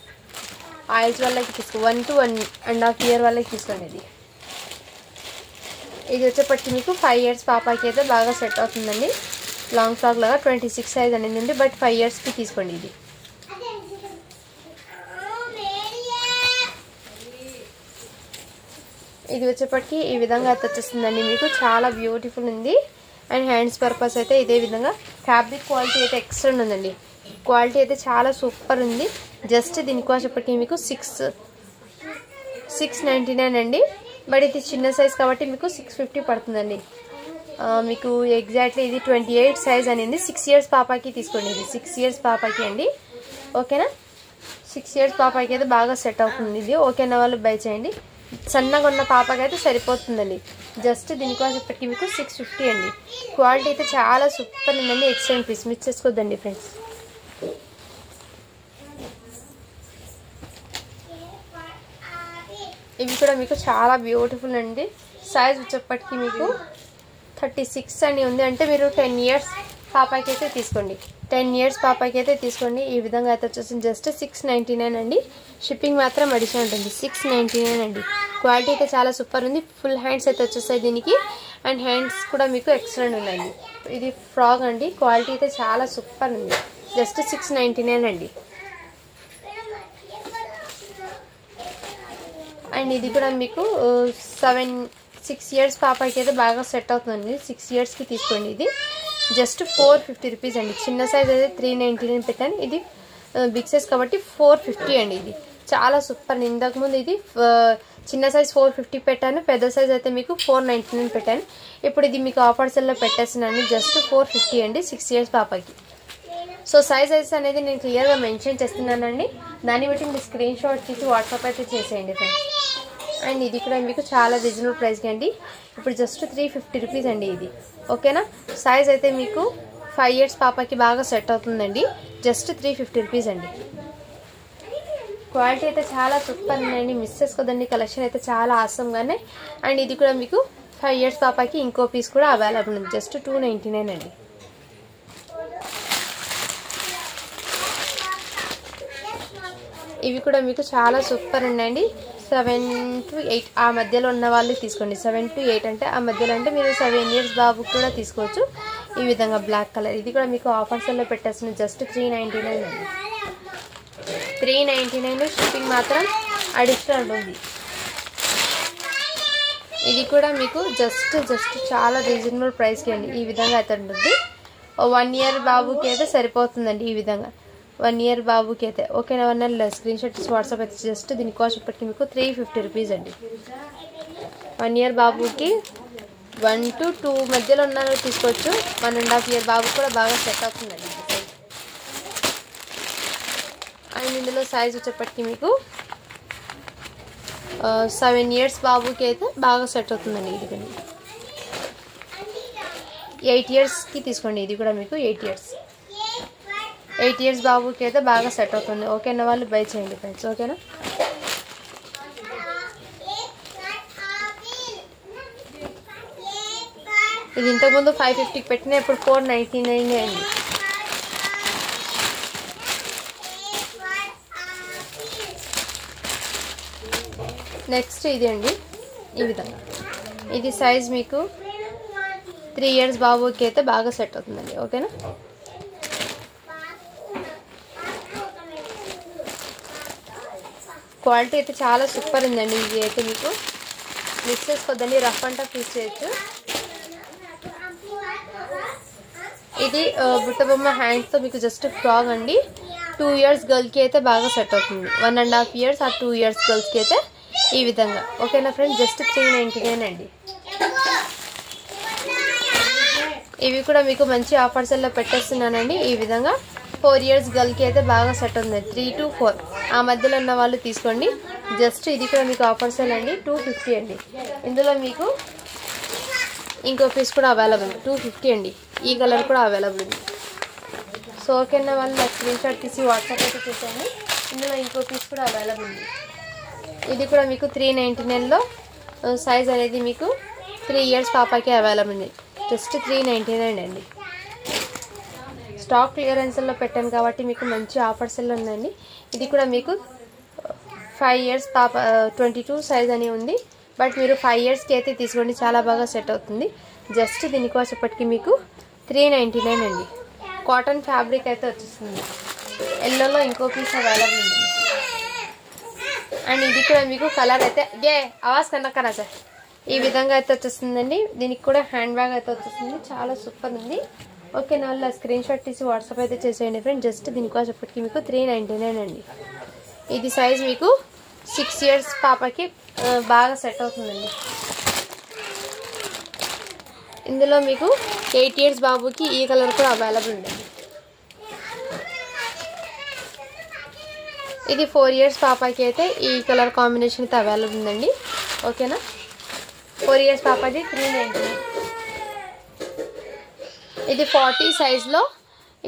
ఆయిల్స్ వాళ్ళకి తీసుకో, 1 to 1.5 ఇయర్ వాళ్ళకి తీసుకోండి. ఇది వచ్చేప్పటికి మీకు 5 ఇయర్స్ పాపకి అయితే బాగా సెట్ అవుతుందండి. లాంగ్ ఫ్రాక్ లాగా 26 సైజ్ అనేది ఉంది, బట్ 5 ఇయర్స్కి తీసుకోండి. ఇది వచ్చేప్పటికి ఈ విధంగా అయితే వచ్చేస్తుందండి. మీకు చాలా బ్యూటిఫుల్ ఉంది. అండ్ హ్యాండ్స్ పర్పస్ అయితే ఇదే విధంగా. ఫ్యాబ్రిక్ క్వాలిటీ అయితే ఎక్సలెంట్ ఉందండి. క్వాలిటీ అయితే చాలా సూపర్ ఉంది. జస్ట్ దీనికి వచ్చేప్పటికి మీకు 699 అండి. బట్ ఇది చిన్న సైజ్ కాబట్టి మీకు 650 పడుతుందండి. మీకు ఎగ్జాక్ట్లీ ఇది 28 సైజ్ అనేది 6 ఇయర్స్ పాపకి తీసుకోండి. ఇది 6 ఇయర్స్ పాపకి అండి. ఓకేనా, 6 ఇయర్స్ పాపకి అయితే బాగా సెట్ అవుతుంది ఇది. ఓకేనా వాళ్ళు బై చేయండి. సన్నగా ఉన్న పాపకి అయితే సరిపోతుందండి. జస్ట్ దీనికోసం ఇప్పటికీ మీకు 650 అండి. క్వాలిటీ అయితే చాలా సూపర్ ఉందండి. ఎక్సలెంట్ పీస్, మిస్ చేసుకోవద్దండి ఫ్రెండ్స్. ఇవి కూడా మీకు చాలా బ్యూటిఫుల్ అండి. సైజ్ వచ్చేప్పటికి మీకు 36 అని ఉంది. అంటే మీరు 10 ఇయర్స్ పాపకి అయితే తీసుకోండి. 10 ఇయర్స్ పాపకి అయితే తీసుకోండి. ఈ విధంగా అయితే వచ్చేసి జస్ట్ 699 అండి. షిప్పింగ్ మాత్రం అడిషనల్ ఉంటుంది. 699 అండి. క్వాలిటీ అయితే చాలా సూపర్ ఉంది. ఫుల్ హ్యాండ్స్ అయితే వచ్చేస్తాయి దీనికి. అండ్ హ్యాండ్స్ కూడా మీకు ఎక్సలెంట్ ఉందండి. ఇది ఫ్రాక్ అండి. క్వాలిటీ అయితే చాలా సూపర్ ఉంది. జస్ట్ 699 అండి. అండ్ ఇది కూడా మీకు 6 ఇయర్స్ పాపకి అయితే బాగా సెట్ అవుతుందండి. 6 ఇయర్స్కి తీసుకోండి. ఇది జస్ట్ 450 రూపీస్ అండి. చిన్న సైజ్ అయితే 399 పెట్టాను. ఇది బిగ్ సైజ్ కాబట్టి 450 అండి. ఇది చాలా సూపర్. ఇంతకుముందు ఇది చిన్న సైజ్ 450 పెట్టాను, పెద్ద సైజ్ అయితే మీకు 499 పెట్టాను. ఇప్పుడు ఇది మీకు ఆఫర్స్లో పెట్టేస్తున్నాను. జస్ట్ 450 అండి 6 ఇయర్స్ పాపకి. సో సైజెస్ అనేది నేను క్లియర్గా మెన్షన్ చేస్తున్నానండి. దాన్ని బట్టి మీరు స్క్రీన్ షాట్ తీసి వాట్సాప్ అయితే చేసేయండి ఫ్రెండ్స్. అండ్ ఇది కూడా మీకు చాలా రీజనబుల్ ప్రైస్కి అండి. ఇప్పుడు జస్ట్ 350 రూపీస్ అండి ఇది. ఓకేనా, సైజ్ అయితే మీకు 5 ఇయర్స్ పాపకి బాగా సెట్ అవుతుందండి. జస్ట్ 350 రూపీస్ అండి. క్వాలిటీ అయితే చాలా సూపర్ ఉందండి. మిస్ చేసుకోదండి. కలెక్షన్ అయితే చాలా ఆసంగానే. అండ్ ఇది కూడా మీకు 5 ఇయర్స్ పాపకి ఇంకో పీస్ కూడా అవైలబుల్ ఉంది. జస్ట్ 299 అండి. ఇవి కూడా మీకు చాలా సూపర్ ఉన్నాయండి. 7 to 8 ఆ మధ్యలో ఉన్న వాళ్ళు తీసుకోండి. 7 to 8 అంటే ఆ మధ్యలో అంటే మీరు 7 ఇయర్స్ బాబుకి కూడా తీసుకోవచ్చు. ఈ విధంగా బ్లాక్ కలర్. ఇది కూడా మీకు ఆఫర్స్లో పెట్టేస్తుంది. జస్ట్ 399 అండి. 399. షిప్పింగ్ మాత్రం అడిషనల్ ఉంది. ఇది కూడా మీకు జస్ట్ చాలా రీజనబుల్ ప్రైస్కి అండి. ఈ విధంగా అయితే ఉంటుంది. 1 ఇయర్ బాబుకి అయితే సరిపోతుందండి. ఈ విధంగా 1 ఇయర్ బాబుకి అయితే. ఓకేనా, 1 ఇయర్ స్క్రీన్ షాట్ తీసి వాట్సాప్ అయితే జస్ట్ దీని కాస్ట్ ఇప్పటికి మీకు 350 రూపీస్ అండి. 1 ఇయర్ బాబుకి 1 to 2 మధ్యలో ఉన్న తీసుకోవచ్చు. 1.5 ఇయర్ బాబు కూడా బాగా సెట్ అవుతుందండి. అండ్ ఇందులో సైజ్ వచ్చేప్పటికి మీకు 7 ఇయర్స్ బాబుకి అయితే బాగా సెట్ అవుతుందండి. ఇది కానీ 8 ఇయర్స్కి తీసుకోండి. ఇది కూడా మీకు 8 ఇయర్స్ బాబుకి అయితే బాగా సెట్ అవుతుంది. ఓకేనా, వాళ్ళు బై చేయండి ఫ్రెండ్స్. ఓకేనా, ఇది ఇంతకుముందు 550కి పెట్టిన, ఇప్పుడు 499 అండి. నెక్స్ట్ ఇది అండి. ఈ విధంగా ఇది సైజ్ మీకు 3 ఇయర్స్ బాబుకి అయితే బాగా సెట్ అవుతుందండి. ఓకేనా, క్వాలిటీ అయితే చాలా సూపర్ ఉందండి. ఇది అయితే మీకు మిస్ చేసుకోవద్దండి. రఫ్ అండ్ టఫ్ యూజ్ చేయొచ్చు. ఇది బుట్టబొమ్మ హ్యాండ్స్తో మీకు జస్ట్ ఫ్రాక్ అండి. 2 ఇయర్స్ గర్ల్కి అయితే బాగా సెట్ అవుతుంది. 1.5 ఇయర్స్ ఆ 2 ఇయర్స్ గర్ల్స్కి అయితే ఈ విధంగా. ఓకేనా ఫ్రెండ్స్, జస్ట్ 399 అండి. ఇవి కూడా మీకు మంచి ఆఫర్స్లో పెట్టేస్తున్నానండి. ఈ విధంగా 4 ఇయర్స్ గర్ల్కి అయితే బాగా సెట్ ఉంది. 3 to 4 ఆ మధ్యలో ఉన్న వాళ్ళు తీసుకోండి. జస్ట్ ఇది కూడా మీకు ఆఫర్స్ అండి. 250 అండి. ఇందులో మీకు ఇంకో పీస్ కూడా అవైలబుల్ 250 అండి. ఈ కలర్ కూడా అవైలబుల్ ఉంది. సో ఓకేనా వాళ్ళు నాకు స్క్రీన్ షాట్ తీసి వాట్సాప్ అయితే చేసేయండి. ఇందులో ఇంకో పీస్ కూడా అవైలబుల్ ఉంది. ఇది కూడా మీకు 399లో సైజ్ అనేది మీకు 3 ఇయర్స్ పాపకి అవైలబుల్ ఉంది. జస్ట్ 399 అండి. స్టాక్ క్లియరెన్స్లో పెట్టాను కాబట్టి మీకు మంచి ఆఫర్స్లో ఉందండి. ఇది కూడా మీకు 5 ఇయర్స్ పాప 22 సైజ్ అని ఉంది. బట్ మీరు 5 ఇయర్స్కి అయితే తీసుకోండి, చాలా బాగా సెట్ అవుతుంది. జస్ట్ దీనికోసప్పటికి మీకు 399 అండి. కాటన్ ఫ్యాబ్రిక్ అయితే వచ్చేస్తుంది. ఎల్లోలో ఇంకో పీస్ అవైలబుల్ ఉంది. అండ్ ఇది కూడా మీకు కలర్ అయితే ఆవాజ్ కన్నా సార్ ఈ విధంగా అయితే వచ్చేస్తుందండి. దీనికి కూడా హ్యాండ్ బ్యాగ్ అయితే వచ్చేస్తుంది. చాలా సూపర్ ఉంది. ఓకే నా వాళ్ళ స్క్రీన్ షాట్ తీసి వాట్సాప్ అయితే చేసేయండి ఫ్రెండ్. జస్ట్ దీనికోసప్పటికి మీకు 399 అండి. ఇది సైజ్ మీకు 6 ఇయర్స్ పాపకి బాగా సెట్ అవుతుందండి. ఇందులో మీకు 8 ఇయర్స్ బాబుకి ఈ కలర్ కూడా అవైలబుల్ ఉందండి. ఇది 4 ఇయర్స్ పాపకి అయితే ఈ కలర్ కాంబినేషన్ అయితే అవైలబుల్ ఉందండి. ఓకేనా 4 ఇయర్స్ పాపది 399. ఇది 40 సైజ్లో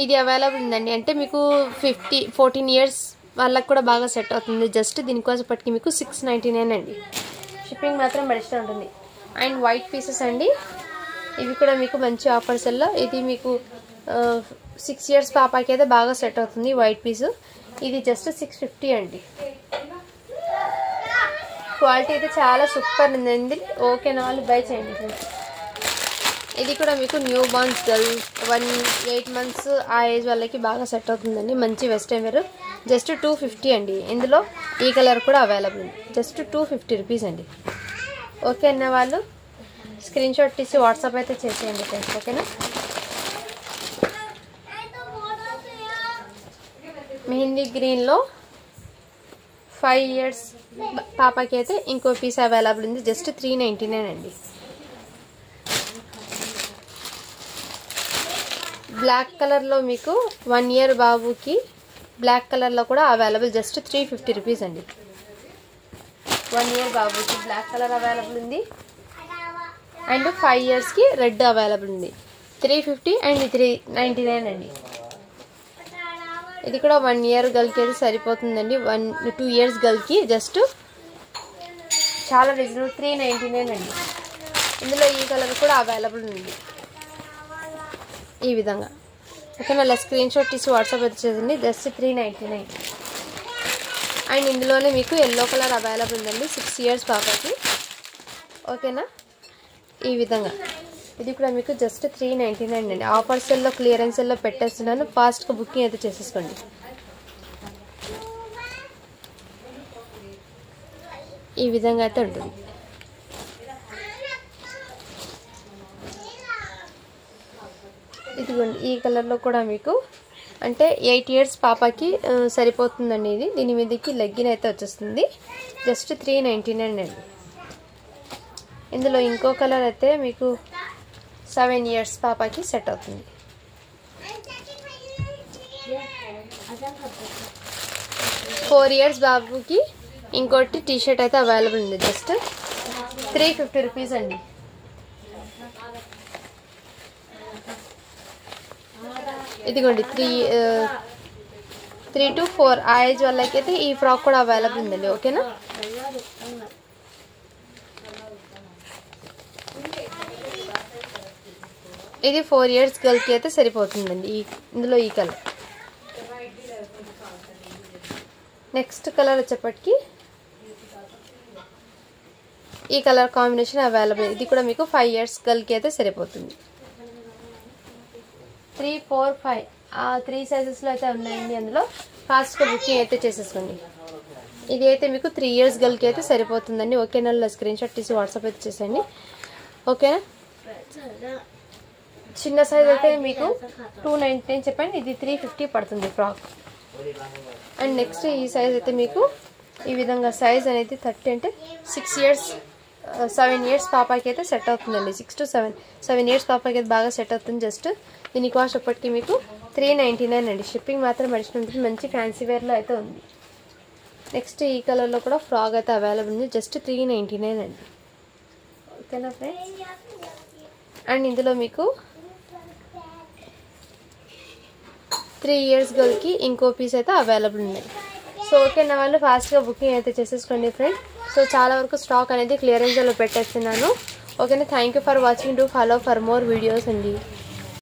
ఇది అవైలబుల్ ఉందండి. అంటే మీకు 14 ఇయర్స్ వాళ్ళకి కూడా బాగా సెట్ అవుతుంది. జస్ట్ దీనికోసప్పటికి మీకు 699 అండి. షిప్పింగ్ మాత్రం బడిస్తూ ఉంటుంది. అండ్ వైట్ పీసెస్ అండి. ఇవి కూడా మీకు మంచి ఆఫర్స్లో ఇది మీకు 6 ఇయర్స్ పాపకి అయితే బాగా సెట్ అవుతుంది వైట్ పీసు. ఇది జస్ట్ 650 అండి. క్వాలిటీ అయితే చాలా సూపర్ ఉందండి. ఓకేనా వాళ్ళు బై చేయండి ఫ్రెండ్స్. ఇది కూడా మీకు న్యూ బార్న్స్ గర్ల్ 8 మంత్స్ ఆ ఏజ్ వాళ్ళకి బాగా సెట్ అవుతుందండి. మంచి వెస్టర్న్ వేర్. జస్ట్ 250 అండి. ఇందులో ఈ కలర్ కూడా అవైలబుల్ ఉంది. జస్ట్ 250 రూపీస్ అండి. ఓకే అన్న వాళ్ళు స్క్రీన్ షాట్ తీసి వాట్సాప్ అయితే చేసేయండి ఫ్రెండ్స్. ఓకేనా మెహందీ గ్రీన్లో 5 ఇయర్స్ పాపకి అయితే ఇంకో పీస్ అవైలబుల్ ఉంది. జస్ట్ 399 అండి. బ్లాక్ కలర్లో మీకు 1 ఇయర్ బాబుకి బ్లాక్ కలర్లో కూడా అవైలబుల్. జస్ట్ 350 రూపీస్ అండి. 1 ఇయర్ బాబుకి బ్లాక్ కలర్ అవైలబుల్ ఉంది. అండ్ 5 ఇయర్స్కి రెడ్ అవైలబుల్ ఉంది. 350 అండ్ 399 అండి. ఇది కూడా 1 ఇయర్ గర్ల్కి అయితే సరిపోతుందండి. 2 ఇయర్స్ గర్ల్కి జస్ట్ చాలా రీజనబుల్ 399 అండి. ఇందులో ఈ కలర్ కూడా అవైలబుల్ ఉంది ఈ విధంగా. ఓకేనా అలా స్క్రీన్ షాట్ తీసి వాట్సాప్ అయితే చేయండి. జస్ట్ 399. అండ్ ఇందులోనే మీకు ఎల్లో కలర్ అవైలబుల్ ఉందండి 6 ఇయర్స్ పాపకి. ఓకేనా ఈ విధంగా ఇది కూడా మీకు జస్ట్ 399 అండి. ఆఫర్ సెల్లో క్లియరెన్స్ సెల్లో పెట్టేస్తున్నాను. ఫాస్ట్గా బుకింగ్ అయితే చేసేసుకోండి. ఈ విధంగా అయితే ఉంటుంది. ఇదిగోండి ఈ కలర్లో కూడా మీకు అంటే 8 ఇయర్స్ పాపకి సరిపోతుందండి. ఇది దీని మీదకి లెగ్గిన్ అయితే వచ్చేస్తుంది. జస్ట్ 399 అండి. ఇందులో ఇంకో కలర్ అయితే మీకు 7 ఇయర్స్ పాపకి సెట్ అవుతుంది. ఫోర్ ఇయర్స్ బాబుకి ఇంకోటి టీ షర్ట్ అయితే అవైలబుల్ ఉంది. జస్ట్ 350 రూపీస్ అండి. ఇదిగోండి 3 to 4 ఆ ఏజ్ వాళ్ళకైతే ఈ ఫ్రాక్ కూడా అవైలబుల్ ఉందండి. ఓకేనా ఇది 4 ఇయర్స్ గర్ల్కి అయితే సరిపోతుందండి. ఇందులో ఈ కలర్. నెక్స్ట్ కలర్ వచ్చేప్పటికి ఈ కలర్ కాంబినేషన్ అవైలబుల్. ఇది కూడా మీకు 5 ఇయర్స్ గర్ల్కి అయితే సరిపోతుంది. 3, 4, 5 ఆ 3 సైజెస్లో అయితే ఉన్నాయండి. అందులో ఫాస్ట్గా బుకింగ్ అయితే చేసేసుకోండి. ఇది అయితే మీకు 3 ఇయర్స్ గర్ల్కి అయితే సరిపోతుందండి. ఓకేనా స్క్రీన్ షాట్ తీసి వాట్సాప్ అయితే చేసేయండి. ఓకేనా చిన్న సైజ్ అయితే మీకు 299 చెప్పండి. ఇది 350 పడుతుంది ఫ్రాక్. అండ్ నెక్స్ట్ ఈ సైజ్ అయితే మీకు ఈ విధంగా సైజ్ అనేది 30 అంటే 6 ఇయర్స్ 7 ఇయర్స్ పాపకి అయితే సెట్ అవుతుందండి. 6 to 7 ఇయర్స్ పాపకి అయితే బాగా సెట్ అవుతుంది. జస్ట్ దీని కాస్ట్ అప్పటికి మీకు 399 అండి. షిప్పింగ్ మాత్రం అడిషనల్ ఉంటుంది. మంచి ఫ్యాన్సీ వేర్లో అయితే ఉంది. నెక్స్ట్ ఈ కలర్లో కూడా ఫ్రాక్ అయితే అవైలబుల్ ఉంది. జస్ట్ 399 అండి. ఓకేనా ఫ్రెండ్స్ అండ్ ఇందులో మీకు 3 years గర్ల్కి ఇంకో పీస్ అయితే అవైలబుల్ ఉన్నాయి. సో ఓకేనా వాళ్ళు ఫాస్ట్గా బుకింగ్ అయితే చేసేసుకోండి ఫ్రెండ్. సో చాలా వరకు స్టాక్ అనేది క్లియరెన్స్లో పెట్టేస్తున్నాను. ఓకేనా, thank you for watching. Do follow for more videos అండి.